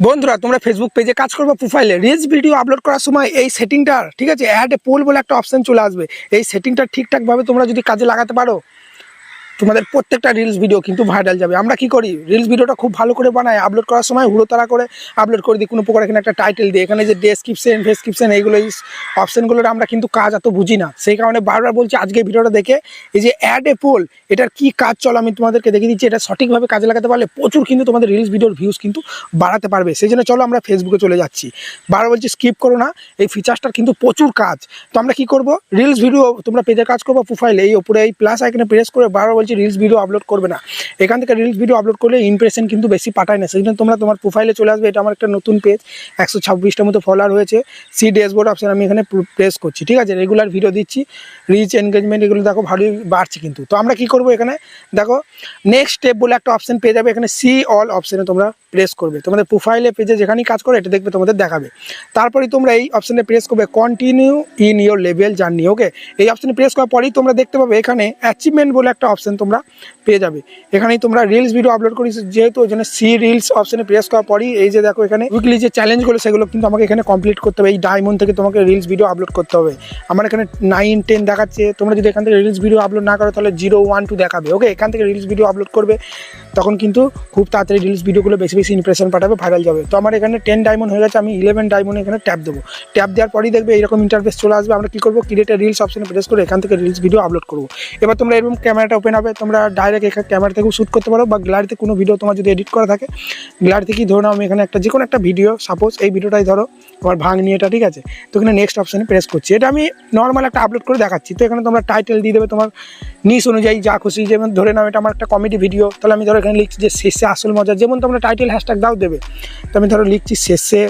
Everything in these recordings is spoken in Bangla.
বন্ধুরা তোমরা ফেসবুক পেজে কাজ করবে, প্রোফাইলে রিলস ভিডিও আপলোড করার সময় এই সেটিংটার ঠিক আছে অ্যাড এ পোল বলে একটা অপশন চলে আসবে। এই সেটিংটা ঠিকঠাকভাবে তোমরা যদি কাজে লাগাতে পারো, তোমাদের প্রত্যেকটা রিলস ভিডিও কিন্তু ভাইরাল যাবে। আমরা কি করি, রিলস ভিডিওটা খুব ভালো করে বানাই, আপলোড করার সময় হুড়োতাড়া করে আপলোড করে দিই, কোনো প্রকার এখানে একটা টাইটেল দিই, এখানে যে ডেসক্রিপশন এইগুলো এই অপশানগুলোর আমরা কিন্তু কাজ এত বুঝি না। সেই কারণে বারবার বলছি আজকে ভিডিওটা দেখে এই যে অ্যাড এ পোল এটার কি কাজ চলো আমি তোমাদেরকে দেখিয়ে দিচ্ছি। এটা সঠিকভাবে কাজে লাগাতে পারলে প্রচুর কিন্তু তোমাদের রিলস ভিডিওর ভিউজ কিন্তু বাড়াতে পারবে। সেই জন্য চলো আমরা ফেসবুকে চলে যাচ্ছি। বারবার বলছি স্কিপ করো না, এই ফিচার্সটার কিন্তু প্রচুর কাজ। তো আমরা কি করব, রিলস ভিডিও তোমরা পেজে কাজ করবো, প্রোফাইলে এই ওপরে এই প্লাস আইকনে প্রেস করে বারবার বলছি রিলস ভিডিও আপলোড করবে না। এখান থেকে রিলস ভিডিও আপলোড করলে ইমপ্রেশন কিন্তু বেশি পাঠায় না। সেই জন্য তোমরা তোমার প্রোফাইলে চলে আসবে। এটা আমার একটা নতুন পেজ, 126টার মতো ফলোয়ার হয়েছে। সি ড্যাশবোর্ড অপশন আমি এখানে প্রেস করছি, ঠিক আছে। রেগুলার ভিডিও দিচ্ছি, রিচ এনগেজমেন্ট এগুলো দেখো ভালোই বাড়ছে কিন্তু। তো আমরা কি করব, এখানে দেখো নেক্সট স্টেপ বলে একটা অপশন পেয়ে যাবে। এখানে সি অল অপশনে তোমরা প্রেস করবে, তোমাদের প্রোফাইলে পেজে যেখানেই কাজ করে এটা দেখবে তোমাদের দেখাবে। তারপরে তোমরা এই অপশনে প্রেস করবে continue in your level journey. Okay, এই অপশনে প্রেস করার পরেই তোমরা দেখতে পাবে এখানে অ্যাচিভমেন্ট বলে একটা অপশন তোমরা পেয়ে যাবে। এখানেই তোমরা রিলস ভিডিও আপলোড করিস, যেহেতু ওই জন্য সি রিলস অপশনে প্রেস করার পরই এই যে দেখো এখানে উইকলি যে চ্যালেঞ্জগুলো সেগুলো কিন্তু আমাকে এখানে কমপ্লিট করতে হবে। এই ডায়মন্ড থেকে তোমাকে রিলস ভিডিও আপলোড করতে হবে। আমার এখানে 9, 10 দেখাচ্ছে। তোমরা যদি এখান থেকে রিলস ভিডিও আপলোড না করো তাহলে 0, 1, 2 দেখাবে। ওকে, এখান থেকে রিলস ভিডিও আপলোড করবে, তখন কিন্তু খুব তাড়াতাড়ি রিলস ভিডিওগুলো বেশি বেশি ইমপ্রেশন পাঠাবে, ভাইরাল যাবে। তো আমার এখানে 10 ডায়মন্ড হয়ে গেছে, আমি 11 ডায়মন্ড এখানে ট্যাপ দেবো। ট্যাপ দেওয়ার পরেই দেখবে এরকম ইন্টারফেস চলে আসবে। আমরা কী করবো, ক্রিয়েট এ রিলস অপশনে প্রেস করে এখান থেকে রিলস ভিডিও আপলোড করবো। এবার তোমরা এরকম ক্যামেরাটা ওপেন হবে, তোমরা ডাইরেক্ট এখানে ক্যামেরা থেকেও শ্যুট করতে পারো, বা গ্যালারিতে কোনো ভিডিও তোমার যদি এডিট করা থাকে গ্যালারি থেকেই ধরো। আমি এখানে একটা যে কোনো একটা ভিডিও, সাপোজ এই ভিডিওটাই ধরো আমার ভাঙ নিয়ে এটা, ঠিক আছে। তো এখানে নেক্সট অপশনে প্রেস করছি। এটা আমি নর্মাল একটা আপলোড করে দেখাচ্ছি। তো এখানে তোমরা টাইটেল দিয়ে দেবে তোমার নিস অনুযায়ী, যা খুশি। যেমন ধরে নাও এটা আমার একটা কমেডি ভিডিও, তাহলে আমি ধরো এখানে লিখছি যে শেষে আসল মজা। যেমন তোমরা টাইটেল হ্যাশট্যাগ দাও দেবে, তো আমি ধরো লিখছি শেষে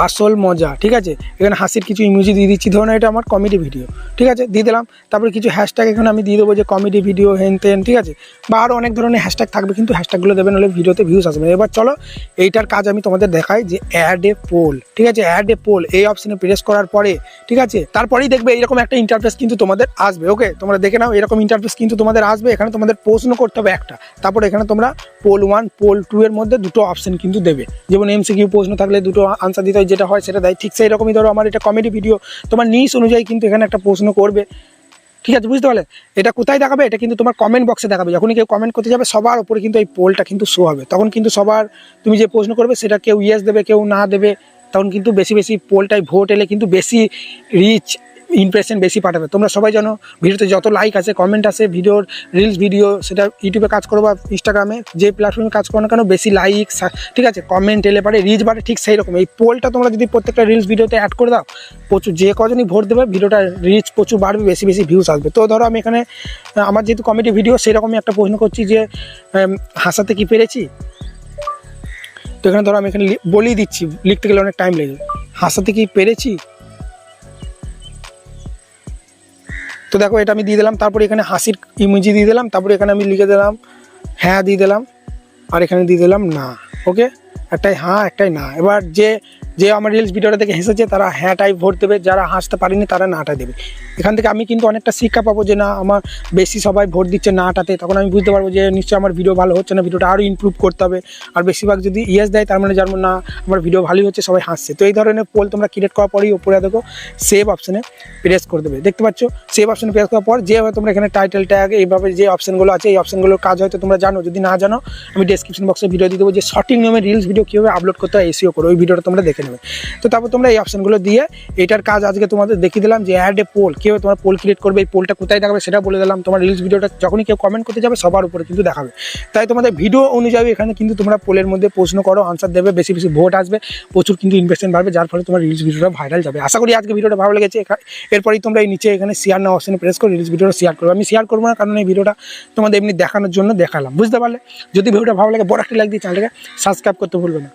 আসল মজা, ঠিক আছে। এখানে হাসির কিছু ইমোজি দিয়ে দিচ্ছি, ধরুন এটা আমার কমেডি ভিডিও, ঠিক আছে, দিয়ে দিলাম। তারপরে কিছু হ্যাশট্যাগ এখানে আমি দিয়ে দেবো যে কমেডি ভিডিও হেন তেন, ঠিক আছে। বা আরও অনেক ধরনের হ্যাশট্যাগ থাকবে, কিন্তু হ্যাশট্যাগুলো দেবেন হলে ভিডিওতে ভিউজ আসবে। এবার চলো এইটার কাজ আমি তোমাদের দেখাই, যে অ্যাড এ পোল, ঠিক আছে। অ্যাড এ পোল এই অপশনে প্রেস করার পরে, ঠিক আছে, তারপরেই দেখবে এরকম একটা ইন্টারফেস কিন্তু তোমাদের আসবে। ওকে, তোমরা দেখে নাও এরকম ইন্টারফেস কিন্তু তোমাদের আসবে। এখানে তোমাদের প্রশ্ন করতে হবে একটা, তারপরে এখানে তোমরা পোল 1 পোল 2 এর মধ্যে দুটো অপশন কিন্তু দেবে। যেমন এমসিকিউ প্রশ্ন থাকলে দুটো আনসার দিতে হয়, যেটা হয় সেটা দেয়। ঠিক সেই রকমই ধরো আমার এটা কমেডি ভিডিও, তোমার নিস অনুযায়ী কিন্তু এখানে একটা প্রশ্ন করবে, ঠিক আছে, বুঝতে পারলে। এটা কোথায় দেখাবে, এটা কিন্তু তোমার কমেন্ট বক্সে দেখাবে। যখনই কেউ কমেন্ট করতে যাবে সবার উপরে কিন্তু এই পোলটা কিন্তু শো হবে। তখন কিন্তু সবার তুমি যে প্রশ্ন করবে সেটা কেউ ইয়েস দেবে, কেউ না দেবে। তখন কিন্তু বেশি বেশি পোলটাই ভোট এলে কিন্তু বেশি রিচ ইমপ্রেশন বেশি পাঠাবে। তোমরা সবাই জানো ভিডিওতে যত লাইক আসে, কমেন্ট আসে, ভিডিওর রিলস ভিডিও, সেটা ইউটিউবে কাজ করো বা ইনস্টাগ্রামে, যে প্ল্যাটফর্মে কাজ করো না কেন, বেশি লাইক, ঠিক আছে, কমেন্ট এলে পারে রিচ বাড়ে। ঠিক সেই রকম এই পোলটা তোমরা যদি প্রত্যেকটা রিলস ভিডিওতে অ্যাড করে দাও, প্রচুর যে কজনই ভোট দেবে ভিডিওটা রিচ প্রচুর বাড়বে, বেশি বেশি ভিউজ আসবে। তো ধরো আমি এখানে আমার যেহেতু কমেডি ভিডিও, সেরকমই একটা প্রশ্ন করছি যে হাসাতে কি পেরেছি। তো এখানে ধরো আমি এখানে বলেই দিচ্ছি, লিখতে গেলে অনেক টাইম লেগে, হাসাতে কি পেরেছি। তো দেখো এটা আমি দিয়ে দিলাম, তারপরে এখানে হাসির ইমোজি দিয়ে দিলাম, তারপরে এখানে আমি লিখে দিলাম হ্যাঁ দিয়ে দিলাম, আর এখানে দিয়ে দিলাম না। ওকে, একটাই হ্যাঁ একটাই না। এবার যে আমার রিলস ভিডিওটা দেখে হেসেছে তারা হ্যাঁটাই ভোট দেবে, যারা হাসতে পারেনি তারা নাটাই দেবে। এখান থেকে আমি কিন্তু অনেকটা শিক্ষা পাবো যে না, আমার বেশি সবাই ভোট দিচ্ছে নাটাতে, তখন আমি বুঝতে পারবো যে নিশ্চয়ই আমার ভিডিও ভালো হচ্ছে না, ভিডিওটা আরও ইমপ্রুভ করতে হবে। আর বেশিরভাগ যদি ইয়েস দেয় তার মানে জানবো না আমার ভিডিও ভালোই হচ্ছে, সবাই হাসছে। তো এই ধরনের পোল তোমরা ক্রিয়েট করার পরেই উপরে দেখো সেভ অপশনে প্রেস করে দেবে, দেখতে পাচ্ছ। সেভ অপশনে প্রেস করার পর যেভাবে তোমরা এখানে টাইটেল ট্যাগ এইভাবে যে অপশনগুলো আছে, এই অপশনগুলোর কাজ হয়তো তোমরা জানো, যদি না জানো আমি ডেসক্রিপশন বক্সে ভিডিও দিয়ে দেবো যে সঠিক নিয়মে রিলস ভিডিও কীভাবে আপলোড করতে হয়, এসইও করো, ওই ভিডিওটা তোমরা দেখে নেবে। তো তারপর তোমরা এই অপশনগুলো দিয়ে এটার কাজ আজকে তোমাদের দেখিয়ে দিলাম, যে অ্যাড এ পোল কীভাবে তোমার পোল ক্রিয়েট করবে, এই পোলটা কোথায় দেখাবে সেটা বলে দিলাম। তোমার রিলস ভিডিওটা যখনই কেউ কমেন্ট করতে যাবে সবার উপরে কিন্তু দেখাবে। তাই তোমাদের ভিডিও অনুযায়ী এখানে কিন্তু তোমরা পোলের মধ্যে প্রশ্ন করো, আনসার দেবে, বেশি বেশি ভোট আসবে, প্রচুর কিন্তু ইমপ্রেশন বাড়বে, যার ফলে তোমার রিলস ভিডিওটা ভাইরাল যাবে। আশা করি আজকে ভিডিওটা ভালো লেগেছে। এরপরেই তোমরা এই নিচে এখানে শেয়ার না অপশনে প্রেস করে রিলস ভিডিওটা শেয়ার করবে। আমি শেয়ার করবো না, কারণ এই ভিডিওটা তোমাদের এমনি দেখানোর জন্য দেখালাম, বুঝতে পারলে। যদি ভিডিওটা ভালো লাগে বড় একটা লাইক দিয়ে চ্যানেলটাকে সাবস্ক্রাইব করতে ভুলবে না।